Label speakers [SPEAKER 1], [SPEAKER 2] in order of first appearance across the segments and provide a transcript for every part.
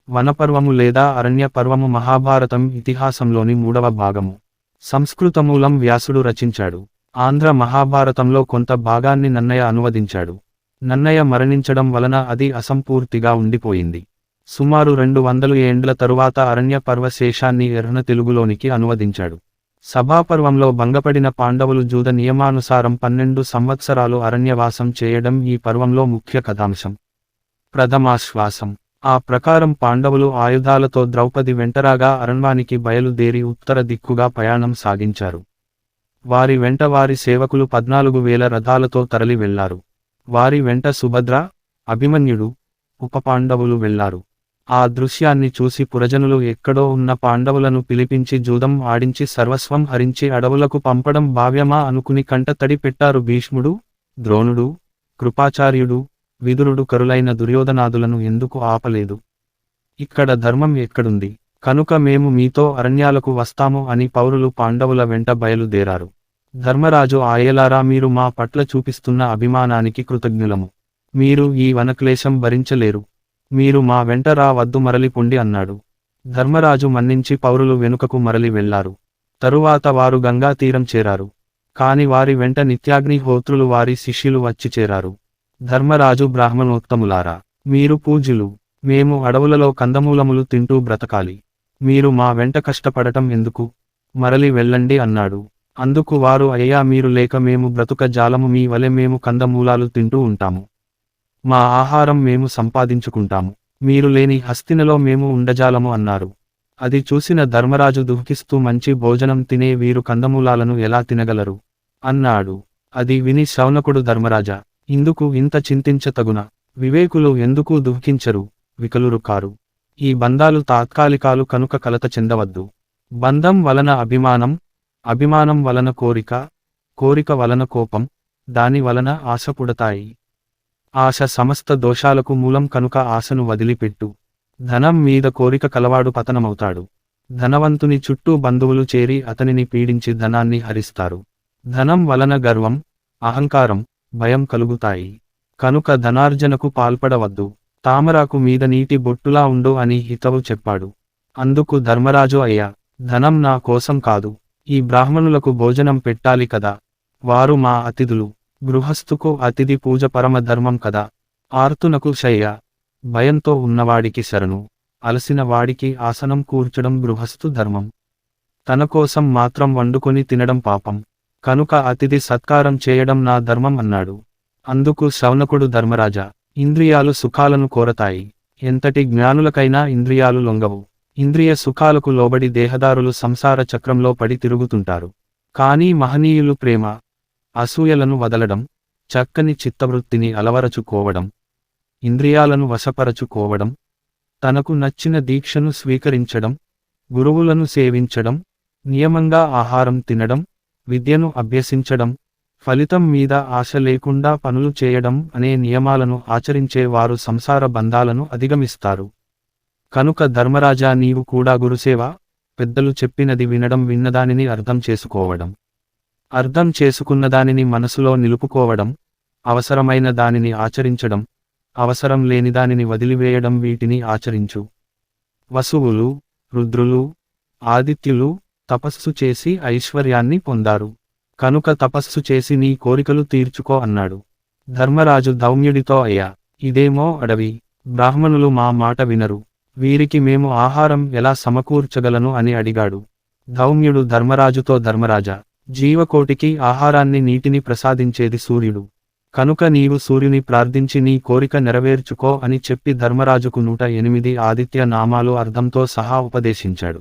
[SPEAKER 1] వనపర్వము లేదా అరణ్య పర్వము మహాభారతం ఇతిహాసంలోని 3వ భాగము. సంస్కృతమూలం వ్యాసుడు రచించాడు. ఆంధ్ర మహాభారతంలో కొంత భాగాన్ని నన్నయ అనువదించాడు. నన్నయ మరణించడం వలన అది అసంపూర్తిగా ఉండిపోయింది. సుమారు 200 ఏండ్ల తరువాత అరణ్య పర్వ శేషాన్ని ఎర్న తెలుగులోనికి అనువదించాడు. సభాపర్వంలో భంగపడిన పాండవులు జూద నియమానుసారం 12 సంవత్సరాలు అరణ్యవాసం చేయడం ఈ పర్వంలో ముఖ్య కథాంశం. ప్రథమాశ్వాసం. ఆ ప్రకారం పాండవులు ఆయుధాలతో ద్రౌపది వెంటరాగా అరణ్వానికి బయలుదేరి ఉత్తర దిక్కుగా ప్రయాణం సాగించారు. వారి వెంట వారి సేవకులు 14,000 రథాలతో తరలి వెళ్లారు. వారి వెంట సుభద్ర, అభిమన్యుడు, ఉపపాండవులు వెళ్లారు. ఆ దృశ్యాన్ని చూసి పురజనులు ఎక్కడో ఉన్న పాండవులను పిలిపించి జూదం ఆడించి సర్వస్వం హరించి అడవులకు పంపడం భావ్యమా అనుకుని కంట తడి పెట్టారు. భీష్ముడు, ద్రోణుడు, కృపాచార్యుడు, విదురుడు కరులైన దుర్యోధనాదులను ఎందుకు ఆపలేదు? ఇక్కడ ధర్మం ఎక్కడుంది? కనుక మేము మీతో అరణ్యాలకు వస్తాము అని పౌరులు పాండవుల వెంట బయలుదేరారు. ధర్మరాజు ఆయేలారా, మీరు మా పట్ల చూపిస్తున్న అభిమానానికి కృతజ్ఞులము. మీరు ఈ వనక్లేశం భరించలేరు. మీరు మా వెంట వద్దు, మరలి పొండి అన్నాడు. ధర్మరాజు మన్నించి పౌరులు వెనుకకు మరలి వెళ్లారు. తరువాత వారు గంగా తీరం చేరారు. కాని వారి వెంట నిత్యాగ్నిహోత్రులు వారి శిష్యులు వచ్చి చేరారు. ధర్మరాజు, బ్రాహ్మణోత్తములారా, మీరు పూజ్యులు. మేము అడవులలో కందమూలములు తింటూ బ్రతకాలి. మీరు మా వెంట కష్టపడటం ఎందుకు? మరలి వెళ్ళండి అన్నాడు. అందుకు వారు, అయ్యా, మీరు లేక మేము బ్రతుక జాలము, మీ వలె మేము కందమూలాలు తింటూ ఉంటాము. మా ఆహారం మేము సంపాదించుకుంటాము. మీరు లేని హస్తినలో మేము ఉండజాలము అన్నారు. అది చూసిన ధర్మరాజు దుఃఖిస్తూ, మంచి భోజనం తినే వీరు కందమూలాలను ఎలా తినగలరు అన్నాడు. అది విని శౌనకుడు, ధర్మరాజా, ఇందుకు ఇంత చింతించతగున? వివేకులు ఎందుకు దుఃఖించరు? వికలురు కారు. ఈ బంధాలు తాత్కాలికాలు కనుక కలత చెందవద్దు. బంధం వలన అభిమానం, అభిమానం వలన కోరిక, కోరిక వలన కోపం, దాని వలన ఆశ పుడతాయి. ఆశ సమస్త దోషాలకు మూలం కనుక ఆశను వదిలిపెట్టు. ధనం మీద కోరిక కలవాడు పతనమవుతాడు. ధనవంతుని చుట్టూ బంధువులు చేరి అతనిని పీడించి ధనాన్ని హరిస్తారు. ధనం వలన గర్వం, అహంకారం, భయం కలుగుతాయి. కనుక ధనార్జనకు పాల్పడవద్దు. తామరాకు మీద నీటి బొట్టులా ఉండు అని హితవు చెప్పాడు. అందుకు ధర్మరాజు, అయ్యా, ధనం నా కోసం కాదు. ఈ బ్రాహ్మణులకు భోజనం పెట్టాలి కదా. వారు మా అతిథులు. గృహస్థుకు అతిథి పూజ పరమ ధర్మం కదా. ఆర్తునకు శయ్య, భయంతో ఉన్నవాడికి శరణు, అలసిన వాడికి ఆసనం కూర్చడం గృహస్థు ధర్మం. తన కోసం మాత్రం వండుకొని తినడం పాపం. కనుక అతిథి సత్కారం చేయడం నా ధర్మం అన్నాడు. అందుకు శౌనకుడు, ధర్మరాజా, ఇంద్రియాలు సుఖాలను కోరతాయి. ఎంతటి జ్ఞానులకైనా ఇంద్రియాలు లొంగవు. ఇంద్రియ సుఖాలకు లోబడి దేహదారులు సంసార చక్రంలో పడి తిరుగుతుంటారు. కానీ మహనీయులు ప్రేమ, అసూయలను వదలడం, చక్కని చిత్తవృత్తిని అలవరచుకోవడం, ఇంద్రియాలను వశపరచుకోవడం, తనకు నచ్చిన దీక్షను స్వీకరించడం, గురువులను సేవించడం, నియమంగా ఆహారం తినడం, విద్యను అభ్యసించడం, ఫలితం మీద ఆశ లేకుండా పనులు చేయడం అనే నియమాలను ఆచరించే వారు సంసార బంధాలను అధిగమిస్తారు. కనుక ధర్మరాజా, నీవు కూడా గురుసేవ, పెద్దలు చెప్పినది వినడం, విన్నదానిని అర్థం చేసుకోవడం, అర్థం చేసుకున్నదానిని మనసులో నిలుపుకోవడం, అవసరమైన దానిని ఆచరించడం, అవసరం లేని దానిని వదిలివేయడం, వీటిని ఆచరించు. వసువులు, రుద్రులు, ఆదిత్యులు తపస్సు చేసి ఐశ్వర్యాన్ని పొందారు. కనుక తపస్సు చేసి నీ కోరికలు తీర్చుకో అన్నాడు. ధర్మరాజు ధౌమ్యుడితో, అయ్యా, ఇదేమో అడవి. బ్రాహ్మణులు మా మాట వినరు. వీరికి మేము ఆహారం ఎలా సమకూర్చగలను అని అడిగాడు. ధౌమ్యుడు ధర్మరాజుతో, ధర్మరాజా, జీవకోటికి ఆహారాన్ని, నీటిని ప్రసాదించేది సూర్యుడు. కనుక నీవు సూర్యుని ప్రార్థించి నీ కోరిక నెరవేర్చుకో అని చెప్పి ధర్మరాజుకు 108 ఆదిత్య నామాలు అర్థంతో సహా ఉపదేశించాడు.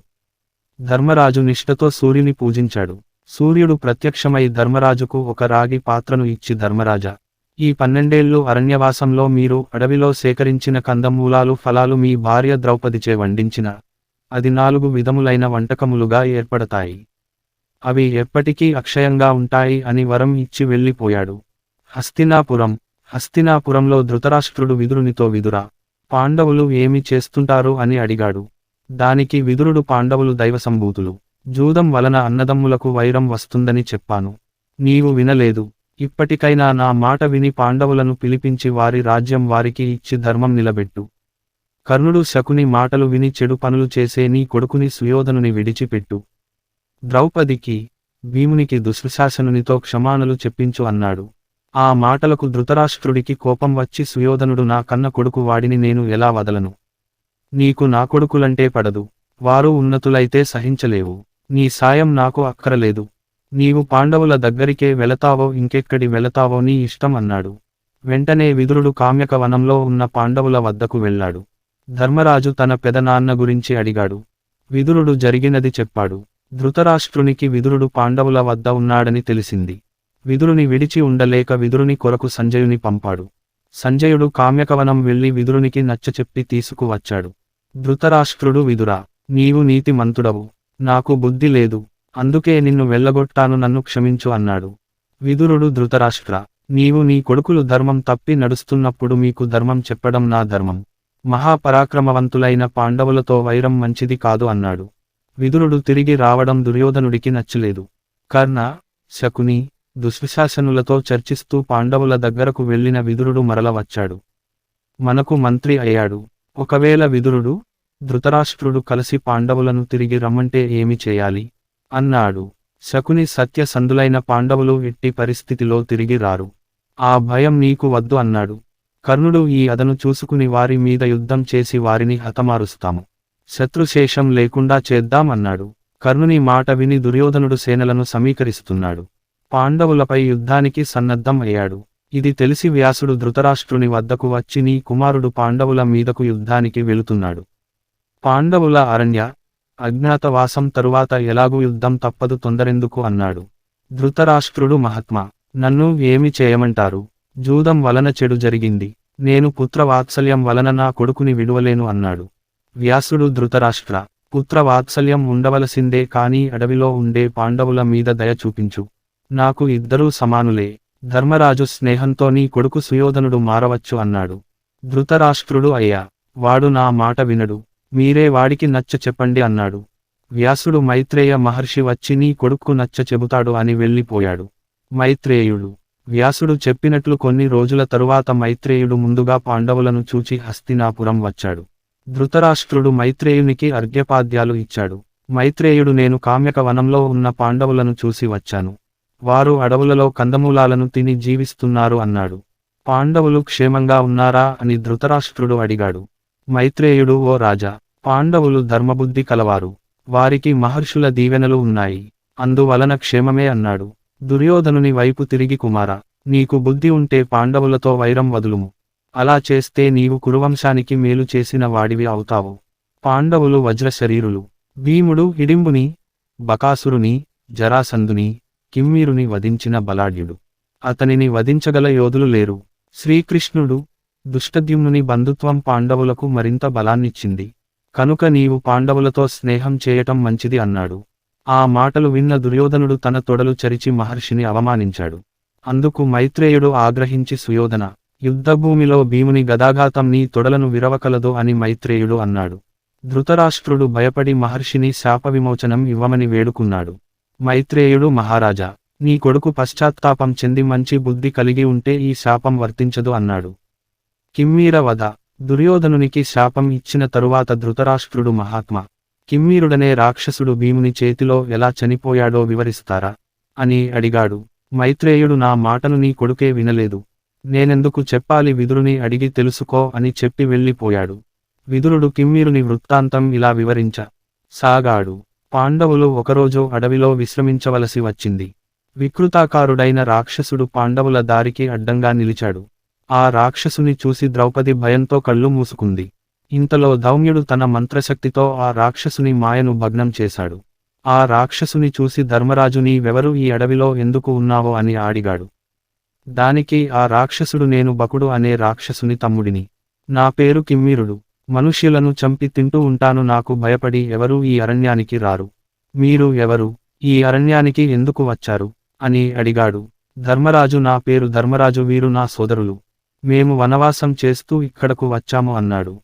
[SPEAKER 1] ధర్మరాజు నిష్ఠతో సూర్యుని పూజించాడు. సూర్యుడు ప్రత్యక్షమై ధర్మరాజుకు ఒక రాగి పాత్రను ఇచ్చి, ధర్మరాజా, ఈ 12 ఏళ్ళు అరణ్యవాసంలో మీరు అడవిలో సేకరించిన కందమూలాలు, ఫలాలు మీ భార్య ద్రౌపదిచే వండించిన అది 4 విధములైన వంటకములుగా ఏర్పడతాయి. అవి ఎప్పటికీ అక్షయంగా ఉంటాయి అని వరం ఇచ్చి వెళ్ళిపోయాడు. హస్తినాపురం. హస్తినాపురంలో ధృతరాష్ట్రుడు విదురునితో, విదురా, పాండవులు ఏమి చేస్తుంటారు అని అడిగాడు. దానికి విదురుడు, పాండవులు దైవసంభూతులు. జూదం వలన అన్నదమ్ములకు వైరం వస్తుందని చెప్పాను. నీవు వినలేదు. ఇప్పటికైనా నా మాట విని పాండవులను పిలిపించి వారి రాజ్యం వారికి ఇచ్చి ధర్మం నిలబెట్టు. కర్ణుడు శకుని మాటలు విని చెడు పనులు చేసే నీ కొడుకుని సుయోధనుని విడిచిపెట్టు. ద్రౌపదికి, భీమునికి దుశ్శాసనునితో క్షమానలు చెప్పించు అన్నాడు. ఆ మాటలకు ధృతరాష్ట్రుడికి కోపం వచ్చి సుయోధనుడు నా కన్న కొడుకు వాడిని నేను ఎలా వదలను? నీకు నా కొడుకులంటే పడదు. వారు ఉన్నతులైతే సహించలేవు. నీ సాయం నాకు అక్కరలేదు. నీవు పాండవుల దగ్గరికే వెళతావో ఇంకెక్కడి వెళతావో నీ ఇష్టం అన్నాడు. వెంటనే విదురుడు కామ్యక వనంలో ఉన్న పాండవుల వద్దకు వెళ్ళాడు. ధర్మరాజు తన పెదనాన్న గురించి అడిగాడు. విదురుడు జరిగినది చెప్పాడు. ధృతరాష్ట్రునికి విదురుడు పాండవుల వద్ద ఉన్నాడని తెలిసింది. విదురుని విడిచి ఉండలేక విదురుని కొరకు సంజయుని పంపాడు. సంజయుడు కామ్యకవనం వెళ్లి విదురునికి నచ్చచెప్పి తీసుకువచ్చాడు. ధృతరాష్ట్రుడు విదురా, నీవు నీతిమంతుడవు, నాకు బుద్ధి లేదు, అందుకే నిన్ను వెళ్ళగొట్టాను, నన్ను క్షమించు అన్నాడు. విదురుడు ధృతరాష్ట్ర, నీవు నీ కొడుకులు ధర్మం తప్పి నడుస్తున్నప్పుడు మీకు ధర్మం చెప్పడం నా ధర్మం. మహాపరాక్రమవంతులైన పాండవులతో వైరం మంచిది కాదు అన్నాడు. విదురుడు తిరిగి రావడం దుర్యోధనుడికి నచ్చలేదు. కర్ణ, శకుని, దుశ్శాసనులతో చర్చిస్తూ పాండవుల దగ్గరకు వెళ్లిన విదురుడు మరల వచ్చాడు. మనకు మంత్రి అయ్యాడు. ఒకవేళ విదురుడు, ధృతరాష్ట్రుడు కలిసి పాండవులను తిరిగి రమ్మంటే ఏమి చేయాలి అన్నాడు. శకుని సత్యసంధులైన పాండవులు ఎట్టి పరిస్థితిలో తిరిగి రారు. ఆ భయం నీకు వద్దు అన్నాడు. కర్ణుడు ఈ అదను చూసుకుని వారి మీద యుద్ధం చేసి వారిని హతమారుస్తాము. శత్రుశేషం లేకుండా చేద్దాం అన్నాడు. కర్ణుని మాట విని దుర్యోధనుడు సేనలను సమీకరిస్తున్నాడు. పాండవులపై యుద్ధానికి సన్నద్ధం అయ్యాడు. ఇది తెలిసి వ్యాసుడు ధృతరాష్ట్రుని వద్దకు వచ్చి నీ కుమారుడు పాండవుల మీదకు యుద్ధానికి వెళుతున్నాడు. పాండవుల అరణ్య, అజ్ఞాతవాసం తరువాత ఎలాగూ యుద్ధం తప్పదు, తొందరెందుకు అన్నాడు. ధృతరాష్ట్రుడు మహాత్మా, నన్ను ఏమి చేయమంటారు? జూదం వలన చెడు జరిగింది. నేను పుత్రవాత్సల్యం వలన నా కొడుకుని విడువలేను అన్నాడు. వ్యాసుడు ధృతరాష్ట్ర, పుత్రవాత్సల్యం ఉండవలసిందే, కానీ అడవిలో ఉండే పాండవుల మీద దయ చూపించు. నాకు ఇద్దరూ సమానులే. ధర్మరాజు స్నేహంతో నీ కొడుకు సుయోధనుడు మారవచ్చు అన్నాడు. ధృతరాష్ట్రుడు, అయ్యా, వాడు నా మాట వినడు, మీరే వాడికి నచ్చ చెప్పండి అన్నాడు. వ్యాసుడు మైత్రేయ మహర్షి వచ్చి నీ కొడుక్కు నచ్చ చెబుతాడు అని వెళ్ళిపోయాడు. మైత్రేయుడు, వ్యాసుడు చెప్పినట్లు కొన్ని రోజుల తరువాత మైత్రేయుడు ముందుగా పాండవులను చూచి హస్తినాపురం వచ్చాడు. ధృతరాష్ట్రుడు మైత్రేయునికి అర్ఘ్యపాద్యాలు ఇచ్చాడు. మైత్రేయుడు, నేను కామ్యక వనంలో ఉన్న పాండవులను చూసి వచ్చాను. వారు అడవులలో కందమూలాలను తిని జీవిస్తున్నారు అన్నాడు. పాండవులు క్షేమంగా ఉన్నారా అని ధృతరాష్ట్రుడు అడిగాడు. మైత్రేయుడు, ఓ రాజా, పాండవులు ధర్మబుద్ధి కలవారు, వారికి మహర్షుల దీవెనలు ఉన్నాయి, అందువలన క్షేమమే అన్నాడు. దుర్యోధనుని వైపు తిరిగి, కుమారా, నీకు బుద్ధి ఉంటే పాండవులతో వైరం వదులుము. అలా చేస్తే నీవు కురువంశానికి మేలు చేసిన వాడివి అవుతావు. పాండవులు వజ్రశరీరులు. భీముడు హిడింబుని, బకాసురుని, జరాసంధుని, కిమ్మీరుని వధించిన బలాఢ్యుడు. అతనిని వధించగల యోధులు లేరు. శ్రీకృష్ణుడు, దుష్టద్యుమ్నుని బంధుత్వం పాండవులకు మరింత బలాన్నిచ్చింది. కనుక నీవు పాండవులతో స్నేహం చేయటం మంచిది అన్నాడు. ఆ మాటలు విన్న దుర్యోధనుడు తన తొడలు చరిచి మహర్షిని అవమానించాడు. అందుకు మైత్రేయుడు ఆగ్రహించి, సుయోధన, యుద్ధభూమిలో భీముని గదాఘాతం నీ తొడలను విరవకలదు అని మైత్రేయుడు అన్నాడు. ధృతరాష్ట్రుడు భయపడి మహర్షిని శాప విమోచనం ఇవ్వమని వేడుకున్నాడు. మైత్రేయుడు, మహారాజా, నీ కొడుకు పశ్చాత్తాపం చెంది మంచి బుద్ధి కలిగి ఉంటే ఈ శాపం వర్తించదు అన్నాడు. కిమ్మీర వధ. దుర్యోధనునికి శాపం ఇచ్చిన తరువాత ధృతరాష్ట్రుడు, మహాత్మా, కిమ్మీరుడనే రాక్షసుడు భీముని చేతిలో ఎలా చనిపోయాడో వివరిస్తారా అని అడిగాడు. మైత్రేయుడు, నా మాటను నీ కొడుకే వినలేదు, నేనెందుకు చెప్పాలి, విదురుని అడిగి తెలుసుకో అని చెప్పి వెళ్ళిపోయాడు. విదురుడు కిమ్మీరుని వృత్తాంతం ఇలా వివరించ సాగాడు. పాండవులు ఒకరోజు అడవిలో విశ్రమించవలసి వచ్చింది. వికృతాకారుడైన రాక్షసుడు పాండవుల దారికి అడ్డంగా నిలిచాడు. ఆ రాక్షసుని చూసి ద్రౌపది భయంతో కళ్ళు మూసుకుంది. ఇంతలో ధౌమ్యుడు తన మంత్రశక్తితో ఆ రాక్షసుని మాయను భగ్నం చేశాడు. ఆ రాక్షసుని చూసి ధర్మరాజు, నీవెవరు, ఈ అడవిలో ఎందుకు ఉన్నావో అని అడిగాడు. దానికి ఆ రాక్షసుడు, నేను బకుడు అనే రాక్షసుని తమ్ముడిని, నా పేరు కిమ్మీరుడు, మనుష్యులను చంపి తింటూ ఉంటాను, నాకు భయపడి ఎవరూ ఈ అరణ్యానికి రారు. మీరు ఎవరు, ఈ అరణ్యానికి ఎందుకు వచ్చారు అని అడిగాడు. ధర్మరాజు, నా పేరు ధర్మరాజు, వీరు నా సోదరులు, మేము వనవాసం చేస్తూ ఇక్కడకు వచ్చాము అన్నాడు.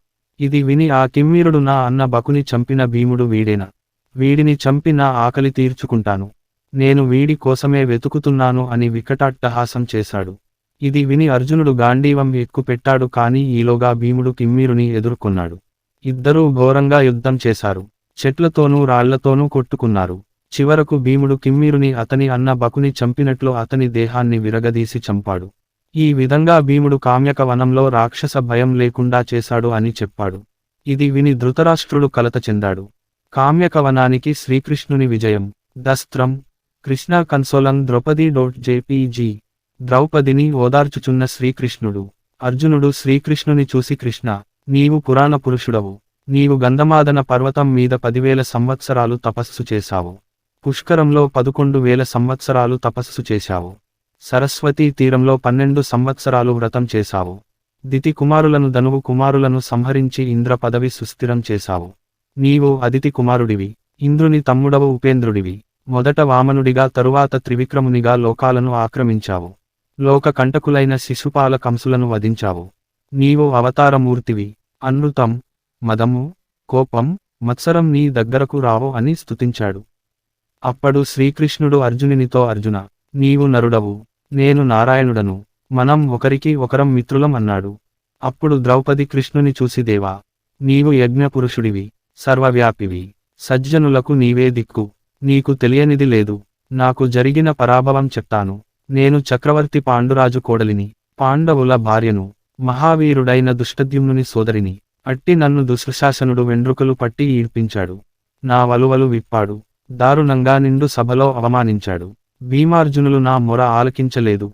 [SPEAKER 1] ఇది విని ఆ కిమ్మీరుడు, నా అన్న బకుని చంపిన భీముడు వీడేనా? వీడిని చంపి నా ఆకలి తీర్చుకుంటాను, నేను వీడి కోసమే వెతుకుతున్నాను అని వికటాట్టహాసం చేశాడు. ఇది విని అర్జునుడు గాండీవం ఎక్కుపెట్టాడు, కానీ ఈలోగా భీముడు కిమ్మీరుని ఎదుర్కొన్నాడు. ఇద్దరూ ఘోరంగా యుద్ధం చేశారు. చెట్లతోనూ రాళ్లతోనూ కొట్టుకున్నారు. చివరకు భీముడు కిమ్మీరుని అతని అన్న బకుని చంపినట్లు అతని దేహాన్ని విరగదీసి చంపాడు. ఈ విధంగా భీముడు కామ్యక వనంలో రాక్షస భయం లేకుండా చేశాడు అని చెప్పాడు. ఇది విని ధృతరాష్ట్రుడు కలత చెందాడు. కామ్యక వనానికి శ్రీకృష్ణుని విజయం. దస్త్రం కృష్ణ కన్సోలం ద్రౌపది.jpg ద్రౌపదిని ఓదార్చుచున్న శ్రీకృష్ణుడు. అర్జునుడు శ్రీకృష్ణుని చూసి కృష్ణ, నీవు పురాణ పురుషుడవు. నీవు గంధమాదన పర్వతం మీద 10,000 సంవత్సరాలు తపస్సు చేశావు. పుష్కరంలో 11,000 సంవత్సరాలు తపస్సు చేశావు. సరస్వతీ తీరంలో 12 సంవత్సరాలు వ్రతం చేశావు. దితి కుమారులను ధనువు కుమారులను సంహరించి ఇంద్ర పదవి సుస్థిరం చేశావు. నీవు అదితి కుమారుడివి. ఇంద్రుని తమ్ముడవు ఉపేంద్రుడివి. మొదట వామనుడిగా తరువాత త్రివిక్రమునిగా లోకాలను ఆక్రమించావు. లోక కంటకులైన శిశుపాల కంసులను వధించావు. నీవు అవతారమూర్తివి. అమృతం, మదము, కోపం, మత్సరం నీ దగ్గరకు రావు అని స్తుతించాడు. అప్పుడు శ్రీకృష్ణుడు అర్జునునితో అర్జున, నీవు నరుడవు, నేను నారాయణుడను, మనం ఒకరికి ఒకరం మిత్రులం అన్నాడు. అప్పుడు ద్రౌపది కృష్ణుని చూసి దేవా, నీవు యజ్ఞపురుషుడివి, సర్వవ్యాపివి, సజ్జనులకు నీవే దిక్కు, నీకు తెలియనిది లేదు. నాకు జరిగిన పరాభవం చెప్తాను. నేను చక్రవర్తి పాండురాజు కోడలిని, పాండవుల భార్యను, మహావీరుడైన దుష్టద్యుమ్నుని సోదరిని. అట్టి నన్ను దుశ్శాసనుడు వెండ్రుకలు పట్టి ఈడ్పించాడు. నా వలువలు విప్పాడు. దారుణంగా నిండు సభలో అవమానించాడు. భీమార్జునులు నా మొర ఆలకించలేదు.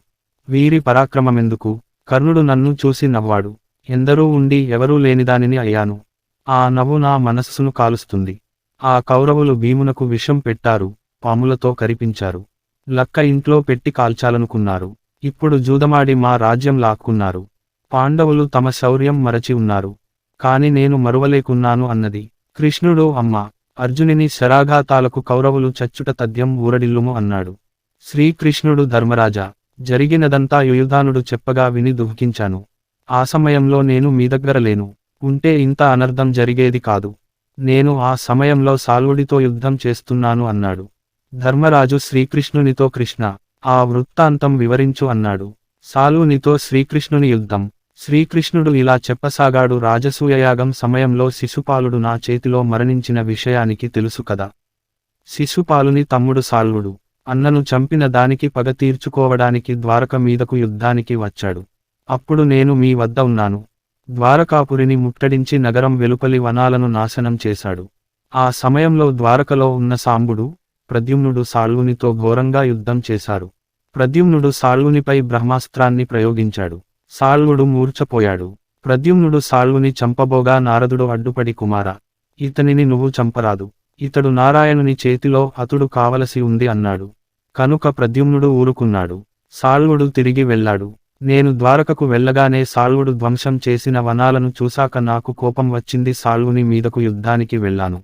[SPEAKER 1] వీరి పరాక్రమమెందుకు? కర్ణుడు నన్ను చూసి నవ్వాడు. ఎందరూ ఉండి ఎవరూ లేనిదానిని అయ్యాను. ఆ నవ్వు నా మనస్సును కాలుస్తుంది. ఆ కౌరవులు భీమునకు విషం పెట్టారు, పాములతో కరిపించారు. లక్క ఇంట్లో పెట్టి కాల్చాలనుకున్నారు. ఇప్పుడు జూదమాడి మా రాజ్యం లాక్కున్నారు. పాండవులు తమ శౌర్యం మరచి ఉన్నారు. కాని నేను మరువలేకున్నాను అన్నది. కృష్ణుడు అమ్మ అర్జునిని శరాఘాతాలకు కౌరవులు చచ్చుట తథ్యం ఊరడిల్లుము అన్నాడు. శ్రీకృష్ణుడు ధర్మరాజా, జరిగినదంతా యుయుధానుడు చెప్పగా విని దుఃఖించాను. ఆ సమయంలో నేను మీ దగ్గర లేను. ఉంటే ఇంత అనర్థం జరిగేది కాదు. నేను ఆ సమయంలో సాల్వుడితో యుద్ధం చేస్తున్నాను అన్నాడు. ధర్మరాజు శ్రీకృష్ణునితో కృష్ణ, ఆ వృత్తాంతం వివరించు అన్నాడు. సాల్వునితో శ్రీకృష్ణుని యుద్ధం. శ్రీకృష్ణుడు ఇలా చెప్పసాగాడు. రాజసూయయాగం సమయంలో శిశుపాలుడు నా చేతిలో మరణించిన విషయానికి తెలుసు కదా. శిశుపాలుని తమ్ముడు సాల్వుడు అన్నను చంపిన దానికి పగ తీర్చుకోవడానికి ద్వారక మీదకు యుద్ధానికి వచ్చాడు. అప్పుడు నేను మీ వద్ద ఉన్నాను. ద్వారకాపురిని ముట్టడించి నగరం వెలుపలి వనాలను నాశనం చేశాడు. ఆ సమయంలో ద్వారకలో ఉన్న సాంబుడు, ప్రద్యుమ్నుడు సాల్వునితో ఘోరంగా యుద్ధం చేశారు. ప్రద్యుమ్నుడు సాల్వునిపై బ్రహ్మాస్త్రాన్ని ప్రయోగించాడు. సాల్వుడు మూర్ఛపోయాడు. ప్రద్యుమ్నుడు సాల్వుని చంపబోగా నారదుడు అడ్డుపడి కుమారా, ఇతనిని నువ్వు చంపరాదు. ఇతడు నారాయణుని చేతిలో హతుడు కావలసి ఉంది అన్నాడు. కనుక ప్రద్యుమ్నుడు ఊరుకున్నాడు. సాల్వుడు తిరిగి వెళ్ళాడు. నేను ద్వారకకు వెళ్ళగానే సాల్వుడు ధ్వంసం చేసిన వనాలను చూశాక నాకు కోపం వచ్చింది. సాల్వుని మీదకు యుద్ధానికి వెళ్ళాను.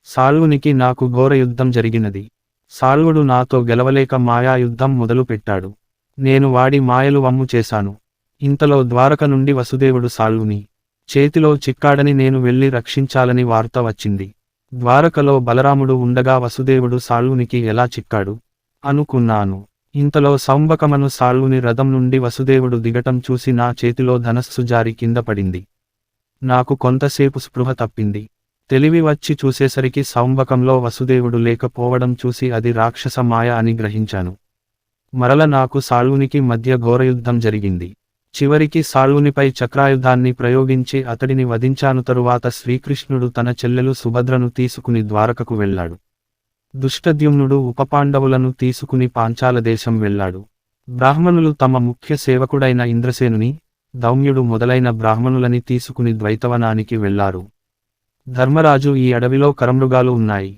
[SPEAKER 1] సాల్వునికి నాకు ఘోర యుద్ధం జరిగినది. సాల్వుడు నాతో గెలవలేక మాయా యుద్ధం మొదలు పెట్టాడు. నేను వాడి మాయలు వమ్ము చేశాను. ఇంతలో ద్వారక నుండి వసుదేవుడు సాల్వుని చేతిలో చిక్కాడని నేను వెళ్ళి రక్షించాలని వార్త వచ్చింది. ద్వారకలో బలరాముడు ఉండగా వసుదేవుడు సాల్వునికి ఎలా చిక్కాడు అనుకున్నాను. ఇంతలో సౌంబకమను సాల్వుని రథం నుండి వసుదేవుడు దిగటం చూసి నా చేతిలో ధనస్సు జారి కింద పడింది. నాకు కొంతసేపు స్పృహ తప్పింది. తెలివి వచ్చి చూసేసరికి సౌంబకంలో వసుదేవుడు లేకపోవడం చూసి అది రాక్షస మాయ అని గ్రహించాను. మరల నాకు సాల్వునికి మధ్య ఘోరయుద్ధం జరిగింది. చివరికి సాల్వునిపై చక్రాయుధాన్ని ప్రయోగించి అతడిని వధించాను. తరువాత శ్రీకృష్ణుడు తన చెల్లెలు సుభద్రను తీసుకుని ద్వారకకు వెళ్ళాడు. దుష్టద్యుమ్నుడు ఉపపాండవులను తీసుకుని పాంచాల దేశం వెళ్ళాడు. బ్రాహ్మణులు తమ ముఖ్య సేవకుడైన ఇంద్రసేనుని, దౌమ్యుడు మొదలైన బ్రాహ్మణులని తీసుకుని ద్వైతవనానికి వెళ్లారు. ధర్మరాజు, ఈ అడవిలో కరమృగాలు ఉన్నాయి,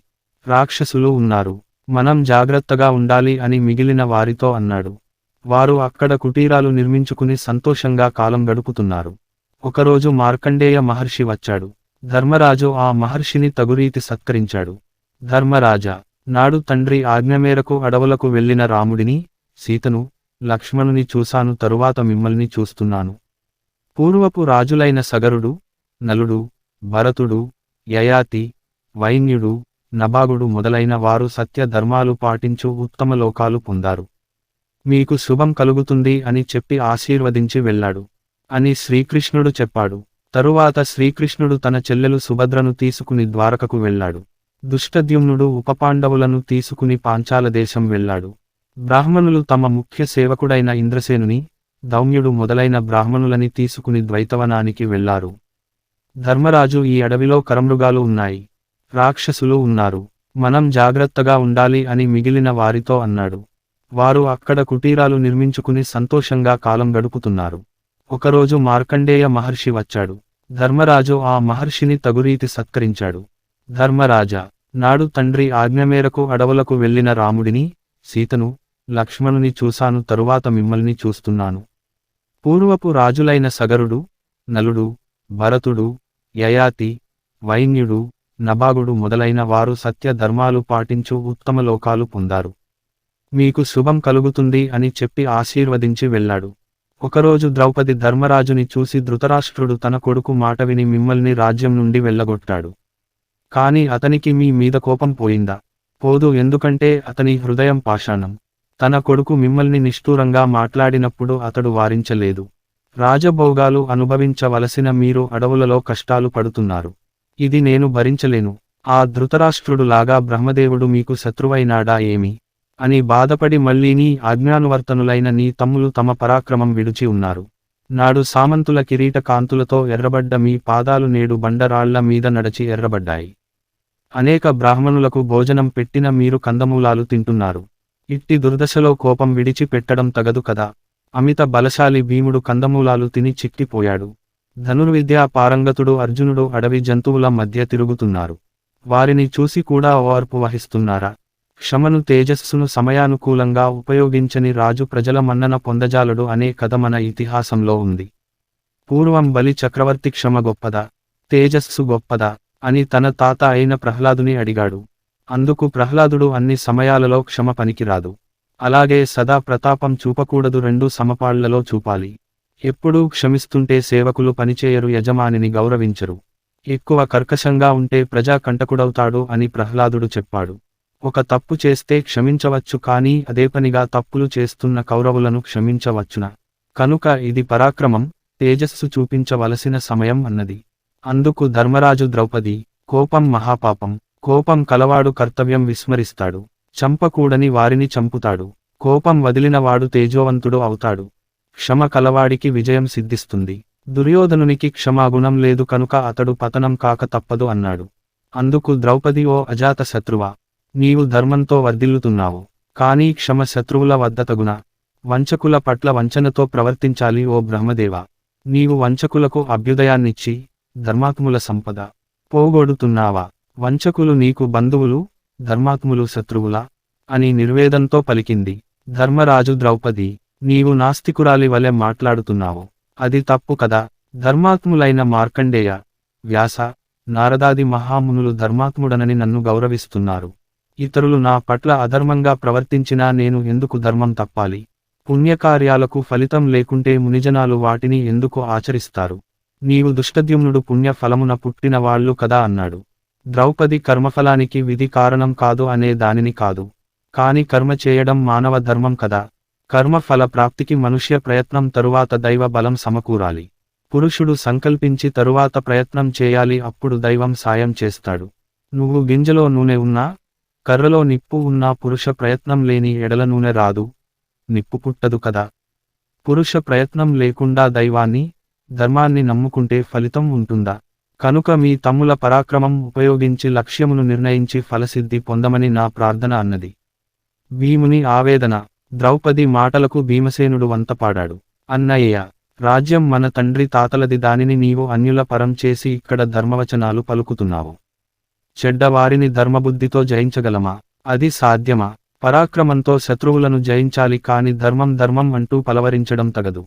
[SPEAKER 1] రాక్షసులు ఉన్నారు, మనం జాగ్రత్తగా ఉండాలి అని మిగిలిన వారితో అన్నాడు. వారు అక్కడ కుటీరాలు నిర్మించుకుని సంతోషంగా కాలం గడుపుతున్నారు. ఒకరోజు మార్కండేయ మహర్షి వచ్చాడు. ధర్మరాజు ఆ మహర్షిని తగురీతి సత్కరించాడు. ధర్మరాజా, నాడు తండ్రి ఆజ్ఞ మేరకు అడవులకు వెళ్లిన రాముడిని, సీతను, లక్ష్మణుని చూశాను. తరువాత మిమ్మల్ని చూస్తున్నాను. పూర్వపు రాజులైన సగరుడు, నలుడు, భరతుడు, యయాతి, వైన్యుడు, నభాగుడు మొదలైన వారు సత్య ధర్మాలు పాటించు ఉత్తమ లోకాలు పొందారు. మీకు శుభం కలుగుతుంది అని చెప్పి ఆశీర్వదించి వెళ్ళాడు అని శ్రీకృష్ణుడు చెప్పాడు. తరువాత శ్రీకృష్ణుడు తన చెల్లెలు సుభద్రను తీసుకుని ద్వారకకు వెళ్ళాడు. దుష్టద్యుమ్నుడు ఉపపాండవులను తీసుకుని పాంచాల దేశం వెళ్ళాడు. బ్రాహ్మణులు తమ ముఖ్య సేవకుడైన ఇంద్రసేనుని, దౌమ్యుడు మొదలైన బ్రాహ్మణులని తీసుకుని ద్వైతవనానికి వెళ్లారు. ధర్మరాజు, ఈ అడవిలో కరమృగాలు ఉన్నాయి, రాక్షసులు ఉన్నారు, మనం జాగ్రత్తగా ఉండాలి అని మిగిలిన వారితో అన్నాడు. వారు అక్కడ కుటీరాలు నిర్మించుకుని సంతోషంగా కాలం గడుపుతున్నారు. ఒకరోజు మార్కండేయ మహర్షి వచ్చాడు. ధర్మరాజు ఆ మహర్షిని తగురీతి సత్కరించాడు. ధర్మరాజా, నాడు తండ్రి ఆజ్ఞ మేరకు అడవులకు వెళ్లిన రాముడిని, సీతను, లక్ష్మణుని చూశాను, తరువాత మిమ్మల్ని చూస్తున్నాను. పూర్వపు రాజులైన సగరుడు, నలుడు, భరతుడు, యయాతి, వైన్యుడు, నభాగుడు మొదలైన వారు సత్య ధర్మాలు పాటించు ఉత్తమ లోకాలు పొందారు. మీకు శుభం కలుగుతుంది అని చెప్పి ఆశీర్వదించి వెళ్ళాడు. ఒకరోజు ద్రౌపది ధర్మరాజుని చూసి, ధృతరాష్ట్రుడు తన కొడుకు మాట విని మిమ్మల్ని రాజ్యం నుండి వెళ్ళగొట్టాడు. కాని అతనికి మీ మీద కోపం పోయిందా? పోదు, ఎందుకంటే అతని హృదయం పాషాణం. తన కొడుకు మిమ్మల్ని నిష్ఠూరంగా మాట్లాడినప్పుడు అతడు వారించలేదు. రాజభోగాలు అనుభవించవలసిన మీరు అడవులలో కష్టాలు పడుతున్నారు. ఇది నేను భరించలేను. ఆ ధృతరాష్ట్రుడు లాగా బ్రహ్మదేవుడు మీకు శత్రువైనాడా ఏమి అని బాధపడి మళ్ళీ నీ ఆజ్ఞానువర్తనులైన నీ తమ్ములు తమ పరాక్రమం విడిచి ఉన్నారు. నాడు సామంతుల కిరీట కాంతులతో ఎర్రబడ్డ మీ పాదాలు నేడు బండరాళ్ల మీద నడచి ఎర్రబడ్డాయి. అనేక బ్రాహ్మణులకు భోజనం పెట్టిన మీరు కందమూలాలు తింటున్నారు. ఇట్టి దుర్దశలో కోపం విడిచి పెట్టడం తగదు కదా. అమిత బలశాలి భీముడు కందమూలాలు తిని చిక్కిపోయాడు. ధనుర్విద్యా పారంగతుడు అర్జునుడు అడవి జంతువుల మధ్య తిరుగుతున్నారు. వారిని చూసి కూడా ఓర్పు వహిస్తున్నారా? క్షమను, తేజస్సును సమయానుకూలంగా ఉపయోగించని రాజు ప్రజల మన్నన పొందజాలడు అనే కథ మన ఇతిహాసంలో ఉంది. పూర్వం బలి చక్రవర్తి క్షమ గొప్పదా, తేజస్సు గొప్పదా అని తన తాత అయిన ప్రహ్లాదుని అడిగాడు. అందుకు ప్రహ్లాదుడు, అన్ని సమయాలలో క్షమ పనికిరాదు. అలాగే సదా ప్రతాపం చూపకూడదు, రెండు సమపాళ్లలో చూపాలి. ఎప్పుడూ క్షమిస్తుంటే సేవకులు పనిచేయరు, యజమానిని గౌరవించరు. ఎక్కువ కర్కశంగా ఉంటే ప్రజా కంటకుడవుతాడు అని ప్రహ్లాదుడు చెప్పాడు. ఒక తప్పు చేస్తే క్షమించవచ్చు, కానీ అదేపనిగా తప్పులు చేస్తున్న కౌరవులను క్షమించవచ్చునా? కనుక ఇది పరాక్రమం, తేజస్సు చూపించవలసిన సమయం అన్నది. అందుకు ధర్మరాజు, ద్రౌపది, కోపం మహాపాపం. కోపం కలవాడు కర్తవ్యం విస్మరిస్తాడు, చంపకూడని వారిని చంపుతాడు. కోపం వదిలినవాడు తేజోవంతుడు అవుతాడు. క్షమ కలవాడికి విజయం సిద్ధిస్తుంది. దుర్యోధనునికి క్షమాగుణం లేదు కనుక అతడు పతనం కాక తప్పదు అన్నాడు. అందుకు ద్రౌపది, ఓ అజాత శత్రువా, నీవు ధర్మంతో వర్ధిల్లుతున్నావు, కానీ క్షమ శత్రువుల వద్ద తగునా? వంచకుల పట్ల వంచనతో ప్రవర్తించాలి. ఓ బ్రహ్మదేవా, నీవు వంచకులకు అభ్యుదయాన్నిచ్చి ధర్మాత్ముల సంపద పోగొడుతున్నావా? వంచకులు నీకు బంధువులు, ధర్మాత్ములు శత్రువులా అని నిర్వేదంతో పలికింది. ధర్మరాజు, ద్రౌపది, నీవు నాస్తికురాలి వలె మాట్లాడుతున్నావు, అది తప్పు కదా. ధర్మాత్ములైన మార్కండేయ, వ్యాస, నారదాది మహామునులు ధర్మాత్ముడనని నన్ను గౌరవిస్తున్నారు. ఇతరులు నా పట్ల అధర్మంగా ప్రవర్తించినా నేను ఎందుకు ధర్మం తప్పాలి? పుణ్యకార్యాలకు ఫలితం లేకుంటే మునిజనాలు వాటిని ఎందుకు ఆచరిస్తారు? నీవు దుష్టద్యుమ్నుడు పుణ్య ఫలమున పుట్టిన వాళ్ళు కదా అన్నాడు. ద్రౌపది, కర్మఫలానికి విధి కారణం కాదు అనే దానిని కాదు, కాని కర్మ చేయడం మానవ ధర్మం కదా. కర్మ ఫల ప్రాప్తికి మనుష్య ప్రయత్నం తరువాత దైవ బలం సమకూరాలి. పురుషుడు సంకల్పించి తరువాత ప్రయత్నం చేయాలి, అప్పుడు దైవం సాయం చేస్తాడు. నువ్వు గింజలో నూనె ఉన్నా, కర్రలో నిప్పు ఉన్నా పురుష ప్రయత్నం లేని ఎడల నూనె రాదు, నిప్పు పుట్టదు కదా. పురుష ప్రయత్నం లేకుండా దైవాన్ని, ధర్మాన్ని నమ్ముకుంటే ఫలితం ఉంటుందా? కనుక మీ తమ్ముల పరాక్రమం ఉపయోగించి లక్ష్యమును నిర్ణయించి ఫలసిద్ధి పొందమని నా ప్రార్థన అన్నది. భీముని ఆవేదన. ద్రౌపది మాటలకు భీమసేనుడు వంతపాడాడు. అన్నయ్య, రాజ్యం మన తండ్రి తాతలది, దానిని నీవు అన్యుల పరం చేసి ఇక్కడ ధర్మవచనాలు పలుకుతున్నావు. చెడ్డవారిని ధర్మబుద్ధితో జయించగలమా? అది సాధ్యమా? పరాక్రమంతో శత్రువులను జయించాలి, కాని ధర్మం ధర్మం అంటూ పలవరించడం తగదు.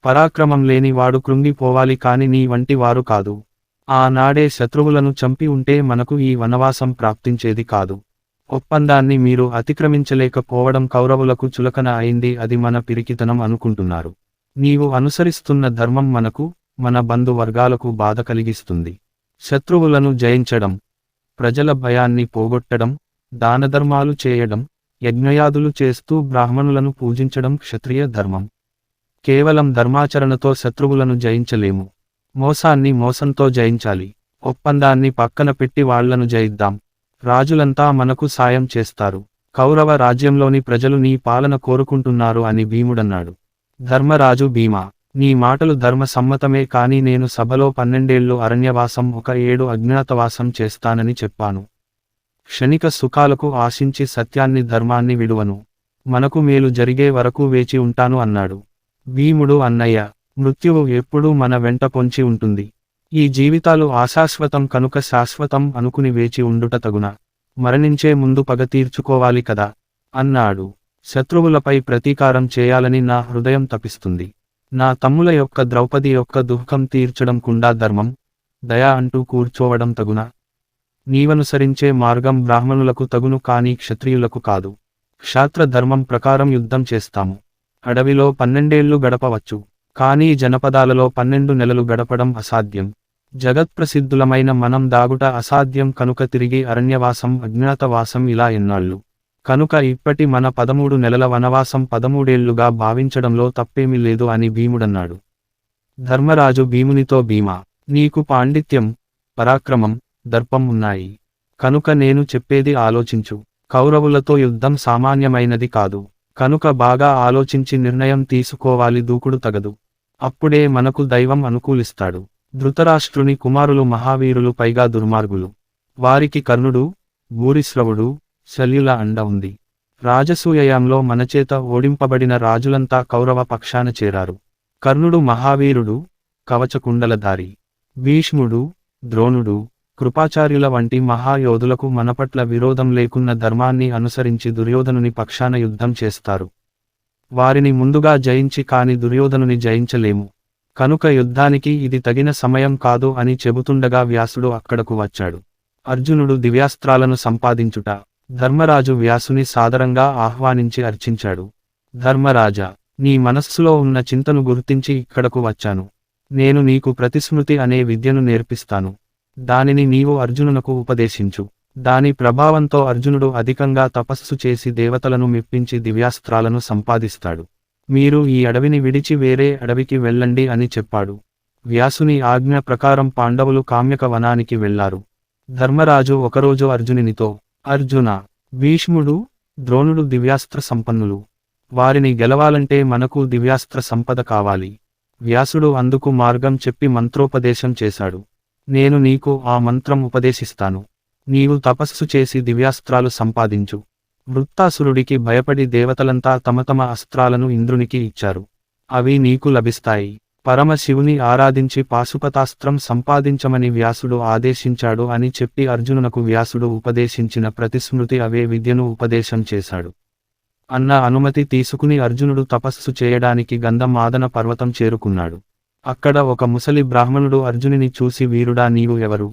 [SPEAKER 1] పరాక్రమం లేని వాడు కృంగిపోవాలి, కాని నీ వంటి వారు కాదు. ఆనాడే శత్రువులను చంపి ఉంటే మనకు ఈ వనవాసం ప్రాప్తించేది కాదు. ఒప్పందాన్ని మీరు అతిక్రమించలేకపోవడం కౌరవులకు చులకన అయింది, అది మన పిరికితనం అనుకుంటున్నారు. నీవు అనుసరిస్తున్న ధర్మం మనకు, మన బంధువర్గాలకు బాధ కలిగిస్తుంది. శత్రువులను జయించడం, ప్రజల భయాన్ని పోగొట్టడం, దానధర్మాలు చేయడం, యజ్ఞయాదులు చేస్తూ బ్రాహ్మణులను పూజించడం క్షత్రియ ధర్మం. కేవలం ధర్మాచరణతో శత్రువులను జయించలేము. మోసాన్ని మోసంతో జయించాలి. ఒప్పందాన్ని పక్కన పెట్టి వాళ్లను జయిద్దాం. రాజులంతా మనకు సాయం చేస్తారు. కౌరవ రాజ్యంలోని ప్రజలు నీ పాలన కోరుకుంటున్నారు అని భీముడన్నాడు. ధర్మరాజు భీమా, నీ మాటలు ధర్మ సమ్మతమే, కానీ నేను సభలో 12 అరణ్యవాసం 7 అజ్ఞాతవాసం చేస్తానని చెప్పాను. క్షణిక సుఖాలకు ఆశించి సత్యాన్ని ధర్మాన్ని విడువను. మనకు మేలు జరిగే వరకు వేచి ఉంటాను అన్నాడు. భీముడు, అన్నయ్య, మృత్యువు ఎప్పుడూ మన వెంట పొంచి ఉంటుంది. ఈ జీవితాలు అశాశ్వతం కనుక శాశ్వతం అనుకుని వేచి ఉండుట తగున. మరణించే ముందు పగ తీర్చుకోవాలి కదా అన్నాడు. శత్రువులపై ప్రతీకారం చేయాలని నా హృదయం తపిస్తుంది. నా తమ్ముల యొక్క ద్రౌపది యొక్క దుఃఖం తీర్చడం కుండా ధర్మం, దయ అంటూ కూర్చోవడం తగున. నీవనుసరించే మార్గం బ్రాహ్మణులకు తగును, కానీ క్షత్రియులకు కాదు. క్షాత్ర ధర్మం ప్రకారం యుద్ధం చేస్తాము. అడవిలో 12 గడపవచ్చు, కానీ జనపదాలలో 12 నెలలు గడపడం అసాధ్యం. జగత్ప్రసిద్ధులమైన మనం దాగుట అసాధ్యం కనుక తిరిగి అరణ్యవాసం అజ్ఞాతవాసం ఇలా ఎన్నాళ్ళు. కనుక ఇప్పటి మన 13 నెలల వనవాసం 13 ఏళ్లుగా భావించడంలో తప్పేమీ లేదు అని భీముడన్నాడు. ధర్మరాజు భీమునితో, భీమా, నీకు పాండిత్యం, పరాక్రమం, దర్పం ఉన్నాయి. కనుక నేను చెప్పేది ఆలోచించు. కౌరవులతో యుద్ధం సామాన్యమైనది కాదు. కనుక బాగా ఆలోచించి నిర్ణయం తీసుకోవాలి. దూకుడు తగదు. అప్పుడే మనకు దైవం అనుకూలిస్తాడు. ధృతరాష్ట్రుని కుమారులు మహావీరులు, పైగా దుర్మార్గులు. వారికి కర్ణుడు, భూరిశ్రవుడు, శల్యుల అండ ఉంది. రాజసూయయంలో మనచేత ఓడింపబడిన రాజులంతా కౌరవ పక్షాన చేరారు. కర్ణుడు మహావీరుడు, కవచకుండలధారి. భీష్ముడు, ద్రోణుడు, కృపాచార్యుల వంటి మహాయోధులకు మనపట్ల విరోధం లేకున్న ధర్మాన్ని అనుసరించి దుర్యోధనుని పక్షాన యుద్ధం చేస్తారు. వారిని ముందుగా జయించి కాని దుర్యోధనుని జయించలేము. కనుక యుద్ధానికి ఇది తగిన సమయం కాదు అని చెబుతుండగా వ్యాసుడు అక్కడకు వచ్చాడు. అర్జునుడు దివ్యాస్త్రాలను సంపాదించుట. ధర్మరాజు వ్యాసుని సాదరంగా ఆహ్వానించి అర్చించాడు. ధర్మరాజా, నీ మనస్సులో ఉన్న చింతను గుర్తించి ఇక్కడకు వచ్చాను. నేను నీకు ప్రతిస్మృతి అనే విద్యను నేర్పిస్తాను. దానిని నీవు అర్జునునకు ఉపదేశించు. దాని ప్రభావంతో అర్జునుడు అధికంగా తపస్సు చేసి దేవతలను మెప్పించి దివ్యాస్త్రాలను సంపాదిస్తాడు. మీరు ఈ అడవిని విడిచి వేరే అడవికి వెళ్ళండి అని చెప్పాడు. వ్యాసుని ఆజ్ఞ ప్రకారం పాండవులు కామ్యక వనానికి వెళ్లారు. ధర్మరాజు ఒకరోజు అర్జునునితో, అర్జున, భీష్ముడు, ద్రోణుడు దివ్యాస్త్ర సంపన్నులు. వారిని గెలవాలంటే మనకు దివ్యాస్త్ర సంపద కావాలి. వ్యాసుడు అందుకు మార్గం చెప్పి మంత్రోపదేశం చేశాడు. నేను నీకు ఆ మంత్రం ఉపదేశిస్తాను. నీవు తపస్సు చేసి దివ్యాస్త్రాలు సంపాదించు. వృత్తాసురుడికి భయపడి దేవతలంతా తమ తమ అస్త్రాలను ఇంద్రునికి ఇచ్చారు. అవి నీకు లభిస్తాయి. పరమశివుని ఆరాధించి పాశుపతాస్త్రం సంపాదించమని వ్యాసుడు ఆదేశించాడు అని చెప్పి అర్జునునకు వ్యాసుడు ఉపదేశించిన ప్రతిస్మృతి అవే విద్యను ఉపదేశం చేశాడు. అన్న అనుమతి తీసుకుని అర్జునుడు తపస్సు చేయడానికి గంధమాదన పర్వతం చేరుకున్నాడు. అక్కడ ఒక ముసలి బ్రాహ్మణుడు అర్జునిని చూసి, వీరుడా, నీవు ఎవరు?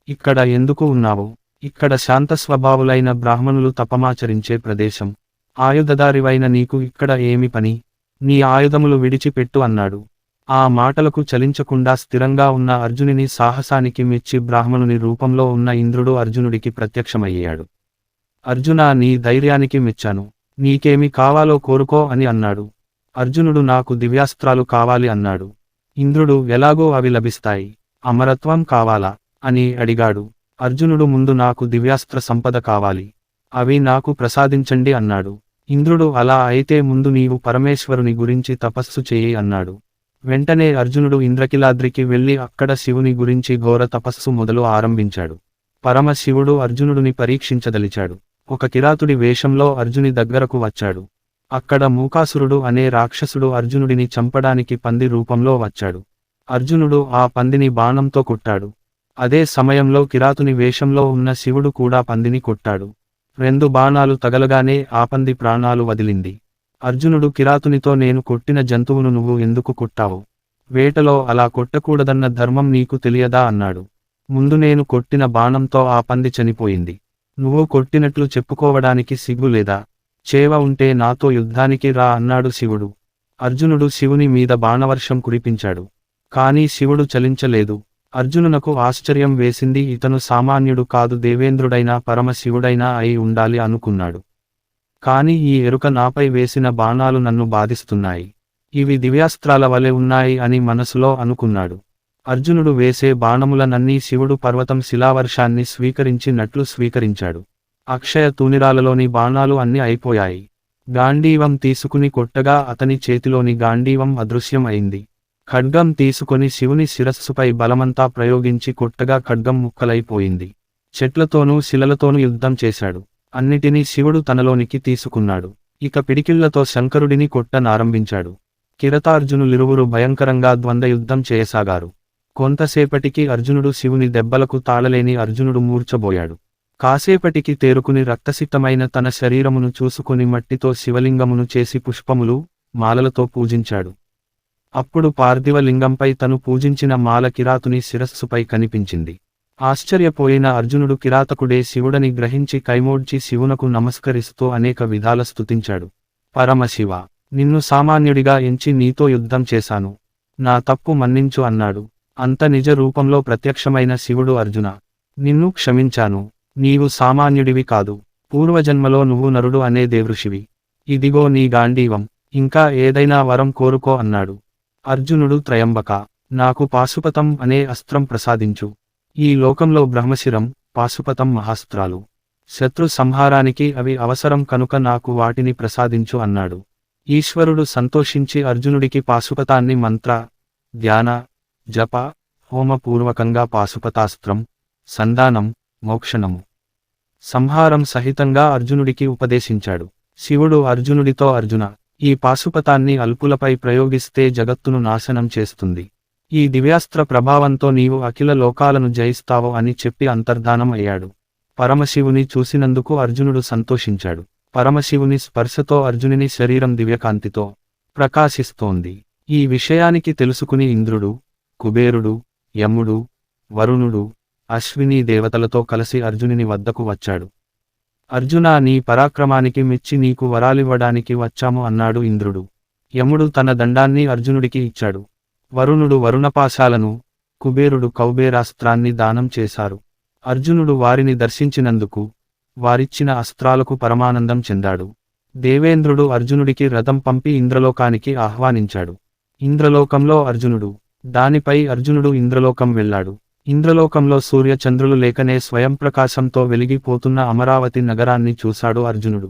[SPEAKER 1] ఇక్కడ ఎందుకు ఉన్నావు? ఇక్కడ శాంత స్వభావులైన బ్రాహ్మణులు తపమాచరించే ప్రదేశం. ఆయుధదారివైన నీకు ఇక్కడ ఏమి పని? నీ ఆయుధములు విడిచిపెట్టు అన్నాడు. ఆ మాటలకు చలించకుండా స్థిరంగా ఉన్న అర్జునుని సాహసానికి మెచ్చి బ్రాహ్మణుని రూపంలో ఉన్న ఇంద్రుడు అర్జునుడికి ప్రత్యక్షమయ్యాడు. అర్జునా, నీ ధైర్యానికి మెచ్చాను. నీకేమి కావాలో కోరుకో అని అన్నాడు. అర్జునుడు, నాకు దివ్యాస్త్రాలు కావాలి అన్నాడు. ఇంద్రుడు, ఎలాగో అవి లభిస్తాయి. అమరత్వం కావాలా అని అడిగాడు. అర్జునుడు, ముందు నాకు దివ్యాస్త్ర సంపద కావాలి. అవి నాకు ప్రసాదించండి అన్నాడు. ఇంద్రుడు, అలా అయితే ముందు నీవు పరమేశ్వరుని గురించి తపస్సు చేయి అన్నాడు. వెంటనే అర్జునుడు ఇంద్రకిలాద్రికి వెళ్లి అక్కడ శివుని గురించి ఘోర తపస్సు మొదలు ఆరంభించాడు. పరమశివుడు అర్జునుడిని పరీక్షించదలిచాడు. ఒక కిరాతుడి వేషంలో అర్జుని దగ్గరకు వచ్చాడు. అక్కడ మూకాసురుడు అనే రాక్షసుడు అర్జునుడిని చంపడానికి పంది రూపంలో వచ్చాడు. అర్జునుడు ఆ పందిని బాణంతో కొట్టాడు. అదే సమయంలో కిరాతుని వేషంలో ఉన్న శివుడు కూడా పందిని కొట్టాడు. 2 బాణాలు తగలగానే ఆ పంది ప్రాణాలు వదిలింది. అర్జునుడు కిరాతునితో, నేను కొట్టిన జంతువును నువ్వు ఎందుకు కొట్టావు? వేటలో అలా కొట్టకూడదన్న ధర్మం నీకు తెలియదా అన్నాడు. ముందు నేను కొట్టిన బాణంతో ఆ పంది చనిపోయింది. నువ్వు కొట్టినట్లు చెప్పుకోవడానికి సిగ్గు లేదా? చేవ ఉంటే నాతో యుద్ధానికి రా అన్నాడు శివుడు. అర్జునుడు శివుని మీద బాణవర్షం కురిపించాడు. కానీ శివుడు చలించలేదు. అర్జునునకు ఆశ్చర్యం వేసింది. ఇతను సామాన్యుడు కాదు, దేవేంద్రుడైనా పరమశివుడైనా అయి ఉండాలి అనుకున్నాడు. కాని ఈ ఎరుక నాపై వేసిన బాణాలు నన్ను బాధిస్తున్నాయి. ఇవి దివ్యాస్త్రాల వలె ఉన్నాయి అని మనసులో అనుకున్నాడు. అర్జునుడు వేసే బాణములనన్నీ శివుడు పర్వతం శిలావర్షాన్ని స్వీకరించినట్లు స్వీకరించాడు. అక్షయ తూనిరాలలోని బాణాలు అన్ని అయిపోయాయి. గాంధీవం తీసుకుని కొట్టగా అతని చేతిలోని గాంధీవం అదృశ్యం అయింది. ఖడ్గం తీసుకొని శివుని శిరస్సుపై బలమంతా ప్రయోగించి కొట్టగా ఖడ్గం ముక్కలైపోయింది. చెట్లతోనూ శిలలతోనూ యుద్ధం చేశాడు. అన్నిటినీ శివుడు తనలోనికి తీసుకున్నాడు. ఇక పిడికిళ్లతో శంకరుడిని కొట్టనారంభించాడు. కిరతార్జునులిరువురు భయంకరంగా ద్వంద్వ యుద్ధం చేయసాగారు. కొంతసేపటికి అర్జునుడు శివుని దెబ్బలకు తాళలేని అర్జునుడు మూర్ఛబోయాడు. కాసేపటికి తేరుకుని రక్తసిక్తమైన తన శరీరమును చూసుకుని మట్టితో శివలింగమును చేసి పుష్పములు, మాలలతో పూజించాడు. అప్పుడు పార్థివ లింగంపై తను పూజించిన మాల కిరాతుని శిరస్సుపై కనిపించింది. ఆశ్చర్యపోయిన అర్జునుడు కిరాతకుడే శివుడని గ్రహించి కైమోడ్చి శివునకు నమస్కరిస్తూ అనేక విధాల స్తుతించాడు. పరమశివ, నిన్ను సామాన్యుడిగా ఎంచి నీతో యుద్ధం చేశాను. నా తప్పు మన్నించు అన్నాడు. అంత నిజ రూపంలో ప్రత్యక్షమైన శివుడు అర్జున, నిన్ను క్షమించాను. నీవు సామాన్యుడివి కాదు. పూర్వజన్మలో నువ్వు నరుడు అనే దేవృషివి. ఇదిగో నీ గాంధీవం. ఇంకా ఏదైనా వరం కోరుకో అన్నాడు. అర్జునుడు త్రయంబక, నాకు పాశుపతం అనే అస్త్రం ప్రసాదించు. ఈ లోకంలో బ్రహ్మశిరం, పాశుపతం మహాస్త్రాలు. శత్రు సంహారానికి అవి అవసరం కనుక నాకు వాటిని ప్రసాదించు అన్నాడు. ఈశ్వరుడు సంతోషించి అర్జునుడికి పాశుపతాన్ని మంత్ర, ధ్యాన, జప, హోమపూర్వకంగా పాశుపతాస్త్రం, సంధానం, మోక్షణము, సంహారం సహితంగా అర్జునుడికి ఉపదేశించాడు. శివుడు అర్జునుడితో అర్జున, ఈ పాశుపతాన్ని అల్పులపై ప్రయోగిస్తే జగత్తును నాశనం చేస్తుంది. ఈ దివ్యాస్త్ర ప్రభావంతో నీవు అఖిల లోకాలను జయిస్తావు అని చెప్పి అంతర్ధానం అయ్యాడు. పరమశివుని చూసినందుకు అర్జునుడు సంతోషించాడు. పరమశివుని స్పర్శతో అర్జునుని శరీరం దివ్యకాంతితో ప్రకాశిస్తోంది. ఈ విషయానికి తెలుసుకుని ఇంద్రుడు, కుబేరుడు, యముడు, వరుణుడు, అశ్విని దేవతలతో కలిసి అర్జునుని వద్దకు వచ్చాడు. అర్జునా, నీ పరాక్రమానికి మెచ్చి నీకు వరాలివ్వడానికి వచ్చాము అన్నాడు ఇంద్రుడు. యముడు తన దండాన్ని అర్జునుడికి ఇచ్చాడు. వరుణుడు వరుణపాశాలను, కుబేరుడు కౌబేరాస్త్రాన్ని దానం చేశారు. అర్జునుడు వారిని దర్శించినందుకు వారిచ్చిన అస్త్రాలకు పరమానందం చెందాడు. దేవేంద్రుడు అర్జునుడికి రథం పంపి ఇంద్రలోకానికి ఆహ్వానించాడు. ఇంద్రలోకంలో అర్జునుడు, దానిపై అర్జునుడు ఇంద్రలోకం వెళ్ళాడు. ఇంద్రలోకంలో సూర్యచంద్రులు లేకనే స్వయం ప్రకాశంతో వెలిగిపోతున్న అమరావతి నగరాన్ని చూశాడు అర్జునుడు.